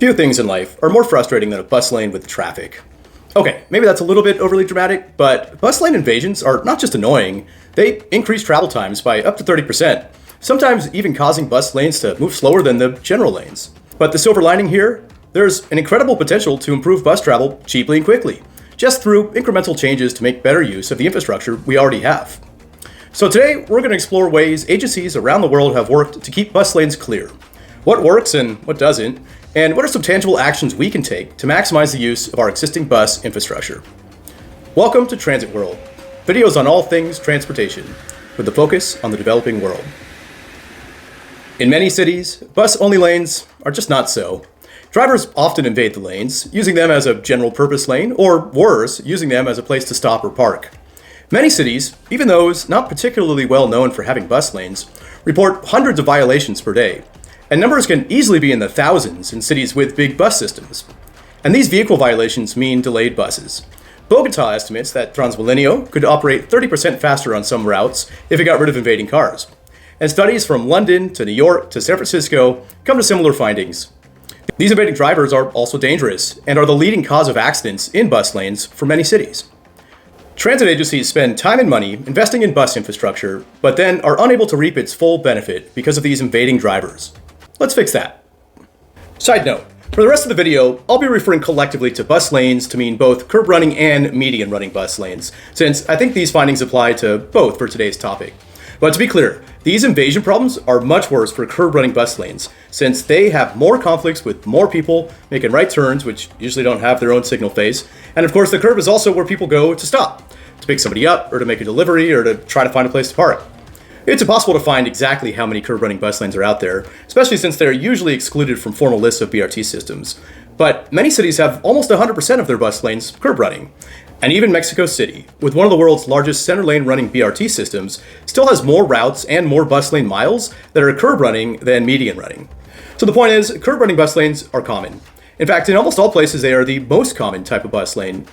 Few things in life are more frustrating than a bus lane with traffic. Okay, maybe that's a little bit overly dramatic, but bus lane invasions are not just annoying, they increase travel times by up to 30%, sometimes even causing bus lanes to move slower than the general lanes. But the silver lining here, there's an incredible potential to improve bus travel cheaply and quickly, just through incremental changes to make better use of the infrastructure we already have. So today, we're going to explore ways agencies around the world have worked to keep bus lanes clear, what works and what doesn't, and what are some tangible actions we can take to maximize the use of our existing bus infrastructure. Welcome to Transit World, videos on all things transportation, with the focus on the developing world. In many cities, bus-only lanes are just not so. Drivers often invade the lanes, using them as a general purpose lane, or worse, using them as a place to stop or park. Many cities, even those not particularly well known for having bus lanes, report hundreds of violations per day. And numbers can easily be in the thousands in cities with big bus systems. And these vehicle violations mean delayed buses. Bogota estimates that Transmilenio could operate 30% faster on some routes if it got rid of invading cars. And studies from London to New York to San Francisco come to similar findings. These invading drivers are also dangerous and are the leading cause of accidents in bus lanes for many cities. Transit agencies spend time and money investing in bus infrastructure, but then are unable to reap its full benefit because of these invading drivers. Let's fix that. Side note, for the rest of the video, I'll be referring collectively to bus lanes to mean both curb running and median running bus lanes, since I think these findings apply to both for today's topic. But to be clear, these invasion problems are much worse for curb running bus lanes, since they have more conflicts with more people making right turns, which usually don't have their own signal phase. And of course, the curb is also where people go to stop, to pick somebody up, or to make a delivery, or to try to find a place to park. It's impossible to find exactly how many curb-running bus lanes are out there, especially since they're usually excluded from formal lists of BRT systems. But many cities have almost 100% of their bus lanes curb-running. And even Mexico City, with one of the world's largest center-lane running BRT systems, still has more routes and more bus lane miles that are curb-running than median running. So the point is, curb-running bus lanes are common. In fact, in almost all places, they are the most common type of bus lane.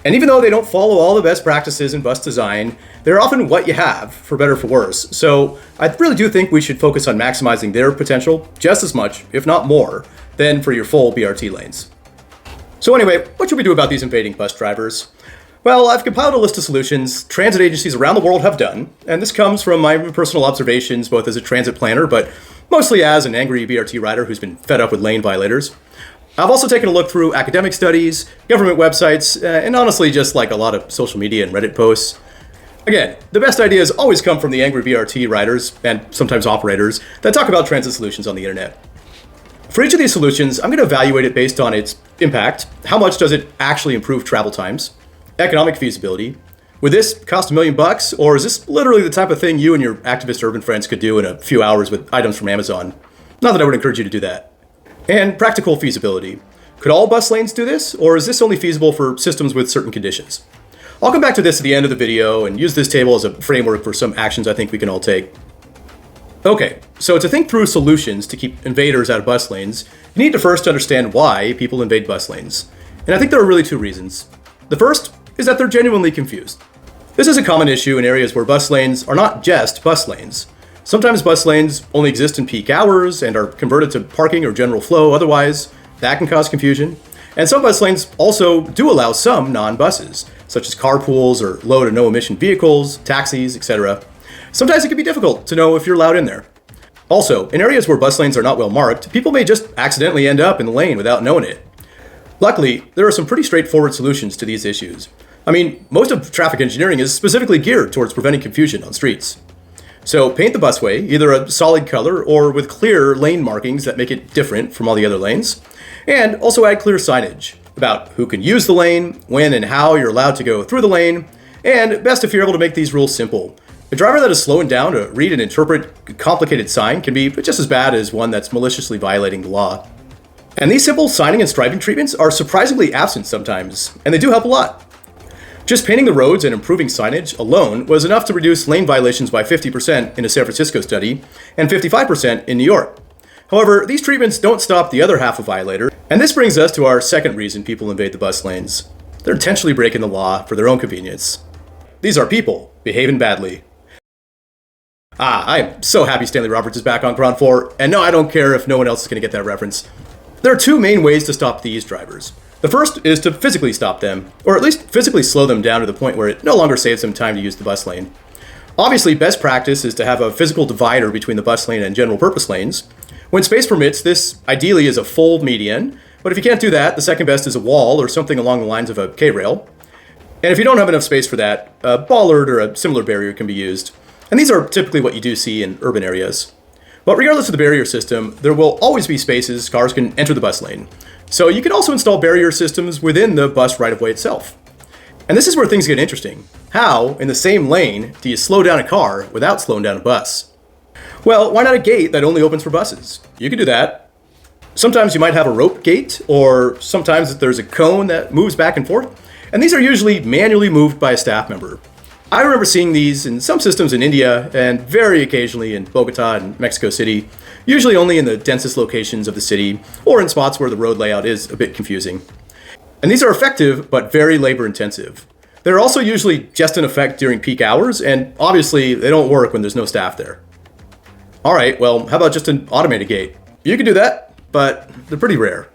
And even though they don't follow all the best practices in bus design, they're often what you have, for better or for worse. So I really do think we should focus on maximizing their potential just as much, if not more, than for your full BRT lanes. So anyway, what should we do about these invading bus drivers? Well, I've compiled a list of solutions transit agencies around the world have done, and this comes from my personal observations both as a transit planner, but mostly as an angry BRT rider who's been fed up with lane violators. I've also taken a look through academic studies, government websites, and honestly just like a lot of social media and Reddit posts. Again, the best ideas always come from the angry BRT riders, and sometimes operators, that talk about transit solutions on the internet. For each of these solutions, I'm going to evaluate it based on its impact, how much does it actually improve travel times, economic feasibility, would this cost $1 million, or is this literally the type of thing you and your activist urban friends could do in a few hours with items from Amazon? Not that I would encourage you to do that. And practical feasibility. Could all bus lanes do this, or is this only feasible for systems with certain conditions? I'll come back to this at the end of the video and use this table as a framework for some actions I think we can all take. Okay, so to think through solutions to keep invaders out of bus lanes, you need to first understand why people invade bus lanes. And I think there are really two reasons. The first is that they're genuinely confused. This is a common issue in areas where bus lanes are not just bus lanes. Sometimes bus lanes only exist in peak hours and are converted to parking or general flow. Otherwise, that can cause confusion. And some bus lanes also do allow some non-buses, such as carpools or low to no emission vehicles, taxis, etc. Sometimes it can be difficult to know if you're allowed in there. Also, in areas where bus lanes are not well marked, people may just accidentally end up in the lane without knowing it. Luckily, there are some pretty straightforward solutions to these issues. I mean, most of traffic engineering is specifically geared towards preventing confusion on streets. So paint the busway, either a solid color or with clear lane markings that make it different from all the other lanes. And also add clear signage about who can use the lane, when and how you're allowed to go through the lane, and best if you're able to make these rules simple. A driver that is slowing down to read and interpret a complicated sign can be just as bad as one that's maliciously violating the law. And these simple signing and striping treatments are surprisingly absent sometimes, and they do help a lot. Just painting the roads and improving signage alone was enough to reduce lane violations by 50% in a San Francisco study and 55% in New York. However, these treatments don't stop the other half of violators, and this brings us to our second reason people invade the bus lanes. They're intentionally breaking the law for their own convenience. These are people behaving badly. I'm so happy Stanley Roberts is back on Ground 4, and no, I don't care if no one else is going to get that reference. There are two main ways to stop these drivers. The first is to physically stop them, or at least physically slow them down to the point where it no longer saves them time to use the bus lane. Obviously, best practice is to have a physical divider between the bus lane and general purpose lanes. When space permits, this ideally is a full median, but if you can't do that, the second best is a wall or something along the lines of a K-rail. And if you don't have enough space for that, a bollard or a similar barrier can be used. And these are typically what you do see in urban areas. But regardless of the barrier system, there will always be spaces cars can enter the bus lane. So you can also install barrier systems within the bus right-of-way itself. And this is where things get interesting. How, in the same lane, do you slow down a car without slowing down a bus? Well, why not a gate that only opens for buses? You can do that. Sometimes you might have a rope gate, or sometimes there's a cone that moves back and forth. And these are usually manually moved by a staff member. I remember seeing these in some systems in India and very occasionally in Bogota and Mexico City, usually only in the densest locations of the city or in spots where the road layout is a bit confusing. And these are effective, but very labor intensive. They're also usually just in effect during peak hours, and obviously they don't work when there's no staff there. All right, well, how about just an automated gate? You can do that, but they're pretty rare.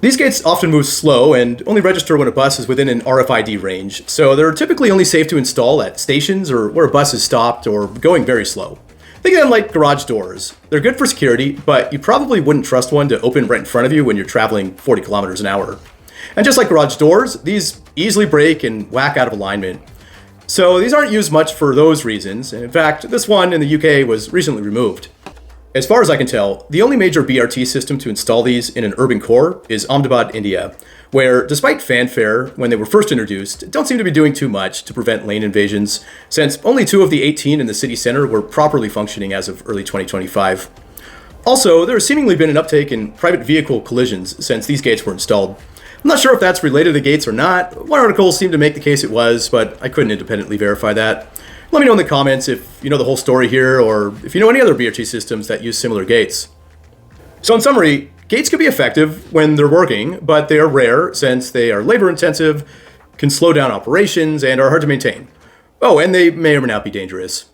These gates often move slow and only register when a bus is within an RFID range, so they're typically only safe to install at stations or where a bus is stopped or going very slow. Think of them like garage doors. They're good for security, but you probably wouldn't trust one to open right in front of you when you're traveling 40 kilometers an hour. And just like garage doors, these easily break and whack out of alignment. So these aren't used much for those reasons. And in fact, this one in the UK was recently removed. As far as I can tell, the only major BRT system to install these in an urban core is Ahmedabad, India, where, despite fanfare when they were first introduced, don't seem to be doing too much to prevent lane invasions, since only 2 of the 18 in the city center were properly functioning as of early 2025. Also, there has seemingly been an uptake in private vehicle collisions since these gates were installed. I'm not sure if that's related to the gates or not. One article seemed to make the case it was, but I couldn't independently verify that. Let me know in the comments if you know the whole story here, or if you know any other BRT systems that use similar gates. So in summary, gates can be effective when they're working, but they are rare since they are labor intensive, can slow down operations, and are hard to maintain. Oh, and they may or may not be dangerous.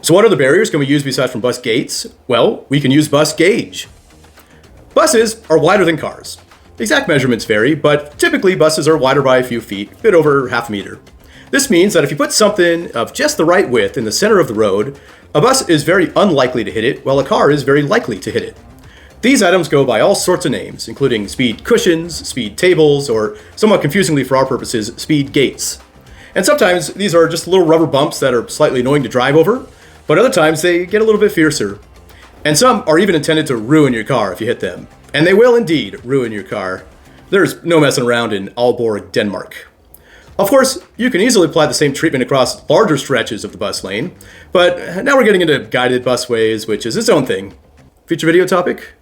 So what other barriers can we use besides from bus gates? Well, we can use bus gauge. Buses are wider than cars. The exact measurements vary, but typically buses are wider by a few feet, a bit over half a meter. This means that if you put something of just the right width in the center of the road, a bus is very unlikely to hit it, while a car is very likely to hit it. These items go by all sorts of names, including speed cushions, speed tables, or somewhat confusingly for our purposes, speed gates. And sometimes these are just little rubber bumps that are slightly annoying to drive over, but other times they get a little bit fiercer. And some are even intended to ruin your car if you hit them. And they will indeed ruin your car. There's no messing around in Aalborg, Denmark. Of course, you can easily apply the same treatment across larger stretches of the bus lane, but now we're getting into guided busways, which is its own thing. Future video topic?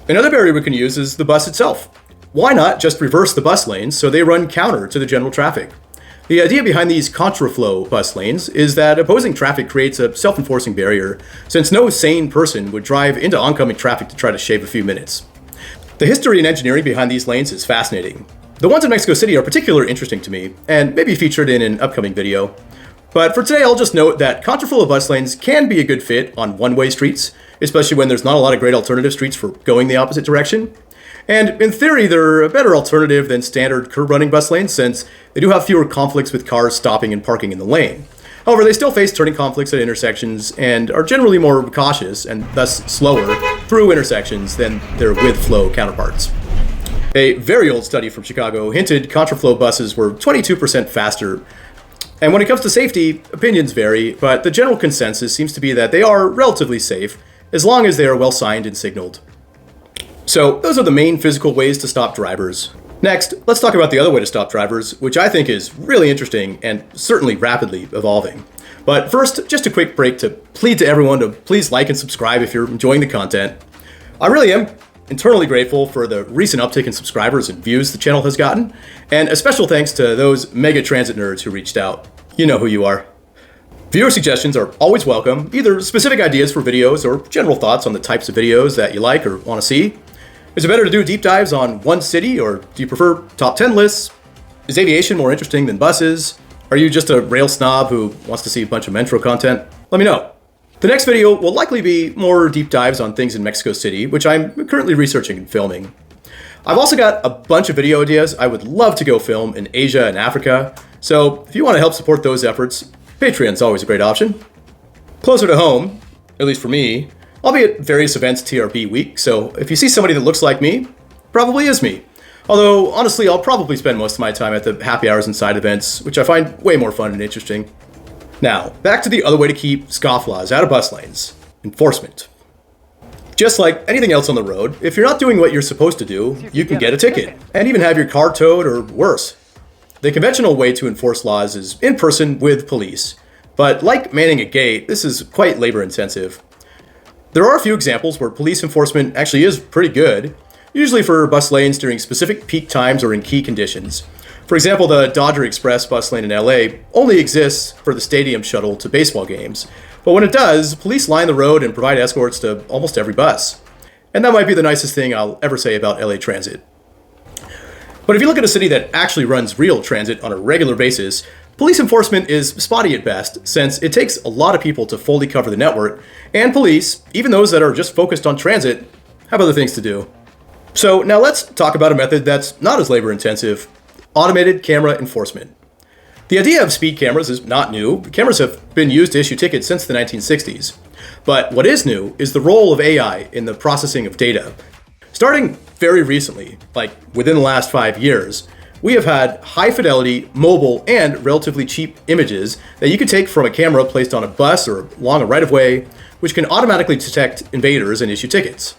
Another barrier we can use is the bus itself. Why not just reverse the bus lanes so they run counter to the general traffic? The idea behind these contraflow bus lanes is that opposing traffic creates a self-enforcing barrier, since no sane person would drive into oncoming traffic to try to shave a few minutes. The history and engineering behind these lanes is fascinating. The ones in Mexico City are particularly interesting to me, and may be featured in an upcoming video. But for today, I'll just note that contraflow bus lanes can be a good fit on one-way streets, especially when there's not a lot of great alternative streets for going the opposite direction. And in theory, they're a better alternative than standard curb-running bus lanes, since they do have fewer conflicts with cars stopping and parking in the lane. However, they still face turning conflicts at intersections and are generally more cautious and thus slower through intersections than their with-flow counterparts. A very old study from Chicago hinted contraflow buses were 22% faster. And when it comes to safety, opinions vary, but the general consensus seems to be that they are relatively safe as long as they are well signed and signaled. So those are the main physical ways to stop drivers. Next, let's talk about the other way to stop drivers, which I think is really interesting and certainly rapidly evolving. But first, just a quick break to plead to everyone to please like and subscribe if you're enjoying the content. I really am internally grateful for the recent uptick in subscribers and views the channel has gotten, and a special thanks to those mega transit nerds who reached out. You know who you are. Viewer suggestions are always welcome, either specific ideas for videos or general thoughts on the types of videos that you like or want to see. Is it better to do deep dives on one city, or do you prefer top 10 lists? Is aviation more interesting than buses? Are you just a rail snob who wants to see a bunch of Metro content? Let me know. The next video will likely be more deep dives on things in Mexico City, which I'm currently researching and filming. I've also got a bunch of video ideas I would love to go film in Asia and Africa, so if you want to help support those efforts, Patreon's always a great option. Closer to home, at least for me, I'll be at various events TRP week, so if you see somebody that looks like me, probably is me. Although, honestly, I'll probably spend most of my time at the happy hours and side events, which I find way more fun and interesting. Now, back to the other way to keep scofflaws out of bus lanes: enforcement. Just like anything else on the road, if you're not doing what you're supposed to do, you can get a ticket, and even have your car towed or worse. The conventional way to enforce laws is in person with police, but like manning a gate, this is quite labor intensive. There are a few examples where police enforcement actually is pretty good, usually for bus lanes during specific peak times or in key conditions. For example, the Dodger Express bus lane in LA only exists for the stadium shuttle to baseball games, but when it does, police line the road and provide escorts to almost every bus. And that might be the nicest thing I'll ever say about LA Transit. But if you look at a city that actually runs real transit on a regular basis, police enforcement is spotty at best, since it takes a lot of people to fully cover the network, and police, even those that are just focused on transit, have other things to do. So now let's talk about a method that's not as labor intensive: automated camera enforcement. The idea of speed cameras is not new. Cameras have been used to issue tickets since the 1960s. But what is new is the role of AI in the processing of data. Starting very recently, like within the last 5 years, we have had high-fidelity, mobile, and relatively cheap images that you can take from a camera placed on a bus or along a right-of-way, which can automatically detect invaders and issue tickets.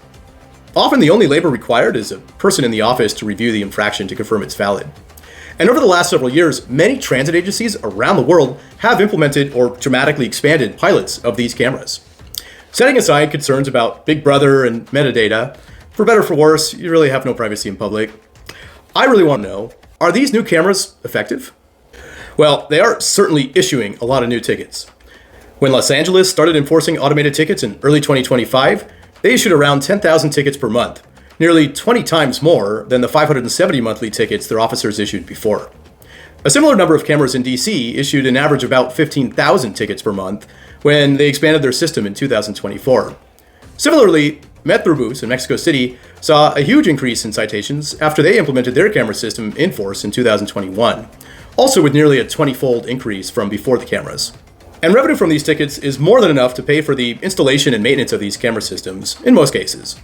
Often the only labor required is a person in the office to review the infraction to confirm it's valid. And over the last several years, many transit agencies around the world have implemented or dramatically expanded pilots of these cameras. Setting aside concerns about Big Brother and metadata, for better or for worse, you really have no privacy in public. I really want to know, are these new cameras effective? Well, they are certainly issuing a lot of new tickets. When Los Angeles started enforcing automated tickets in early 2025, they issued around 10,000 tickets per month, nearly 20 times more than the 570 monthly tickets their officers issued before. A similar number of cameras in DC issued an average of about 15,000 tickets per month when they expanded their system in 2024. Similarly, Metrobus in Mexico City saw a huge increase in citations after they implemented their camera system in force in 2021, also with nearly a 20-fold increase from before the cameras. And revenue from these tickets is more than enough to pay for the installation and maintenance of these camera systems, in most cases.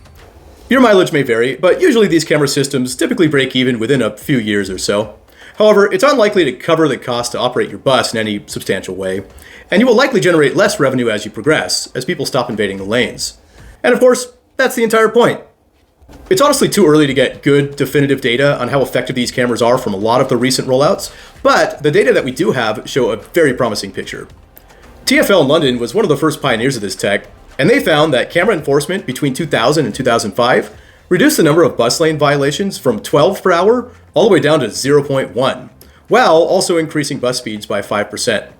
Your mileage may vary, but usually these camera systems typically break even within a few years or so. However, it's unlikely to cover the cost to operate your bus in any substantial way, and you will likely generate less revenue as you progress, as people stop invading the lanes. And of course, that's the entire point. It's honestly too early to get good, definitive data on how effective these cameras are from a lot of the recent rollouts, but the data that we do have show a very promising picture. TfL in London was one of the first pioneers of this tech, and they found that camera enforcement between 2000 and 2005 reduced the number of bus lane violations from 12 per hour all the way down to 0.1, while also increasing bus speeds by 5%.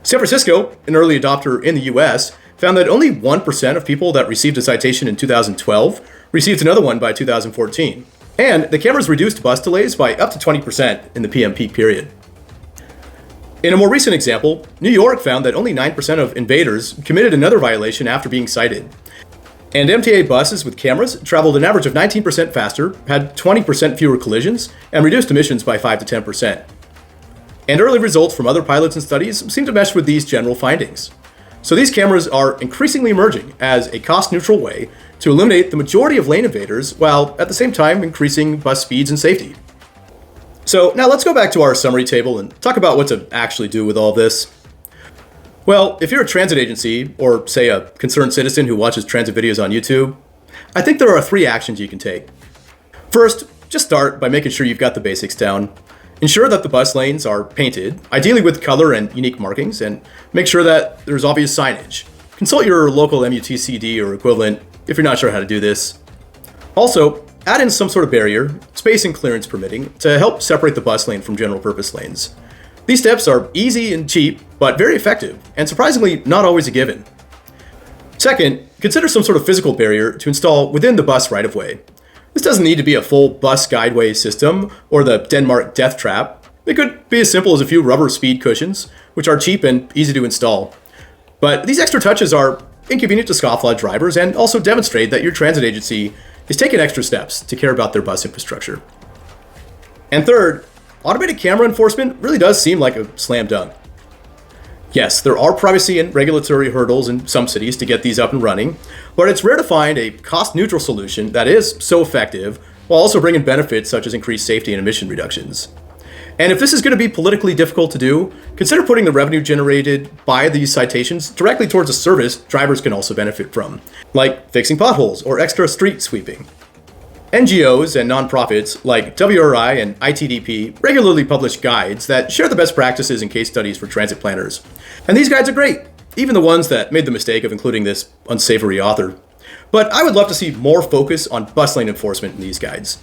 San Francisco, an early adopter in the US, found that only 1% of people that received a citation in 2012 received another one by 2014, and the cameras reduced bus delays by up to 20% in the PM peak period. In a more recent example, New York found that only 9% of invaders committed another violation after being cited. And MTA buses with cameras traveled an average of 19% faster, had 20% fewer collisions, and reduced emissions by 5 to 10%. And early results from other pilots and studies seem to mesh with these general findings. So these cameras are increasingly emerging as a cost-neutral way to eliminate the majority of lane invaders, while at the same time increasing bus speeds and safety. So now let's go back to our summary table and talk about what to actually do with all this. Well, if you're a transit agency, or say a concerned citizen who watches transit videos on YouTube, I think there are 3 actions you can take. First, just start by making sure you've got the basics down. Ensure that the bus lanes are painted, ideally with color and unique markings, and make sure that there's obvious signage. Consult your local MUTCD or equivalent if you're not sure how to do this. Also, add in some sort of barrier, space and clearance permitting, to help separate the bus lane from general purpose lanes. These steps are easy and cheap, but very effective, and surprisingly not always a given. Second, consider some sort of physical barrier to install within the bus right-of-way. This doesn't need to be a full bus guideway system or the Denmark death trap. It could be as simple as a few rubber speed cushions, which are cheap and easy to install. But these extra touches are inconvenient to scofflaw drivers and also demonstrate that your transit agency is taking extra steps to care about their bus infrastructure. And third, automated camera enforcement really does seem like a slam dunk. Yes, there are privacy and regulatory hurdles in some cities to get these up and running, but it's rare to find a cost-neutral solution that is so effective while also bringing benefits such as increased safety and emission reductions. And if this is going to be politically difficult to do, consider putting the revenue generated by these citations directly towards a service drivers can also benefit from, like fixing potholes or extra street sweeping. NGOs and nonprofits like WRI and ITDP regularly publish guides that share the best practices and case studies for transit planners. And these guides are great, even the ones that made the mistake of including this unsavory author. But I would love to see more focus on bus lane enforcement in these guides.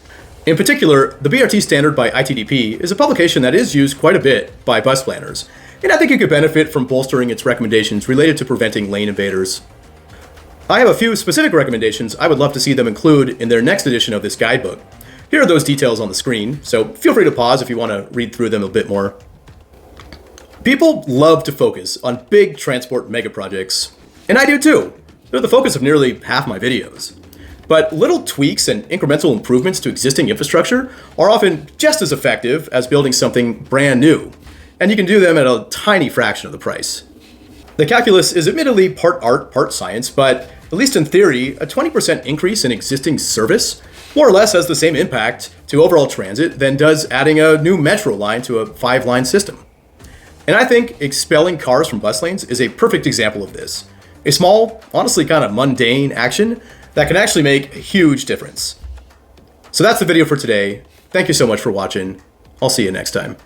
In particular, the BRT standard by ITDP is a publication that is used quite a bit by bus planners, and I think it could benefit from bolstering its recommendations related to preventing lane invaders. I have a few specific recommendations I would love to see them include in their next edition of this guidebook. Here are those details on the screen, so feel free to pause if you want to read through them a bit more. People love to focus on big transport megaprojects, and I do too. They're the focus of nearly half my videos. But little tweaks and incremental improvements to existing infrastructure are often just as effective as building something brand new, and you can do them at a tiny fraction of the price. The calculus is admittedly part art, part science, but at least in theory, a 20% increase in existing service more or less has the same impact to overall transit than does adding a new metro line to a 5-line system. And I think expelling cars from bus lanes is a perfect example of this. A small, honestly kind of mundane action that can actually make a huge difference. So that's the video for today. Thank you so much for watching. I'll see you next time.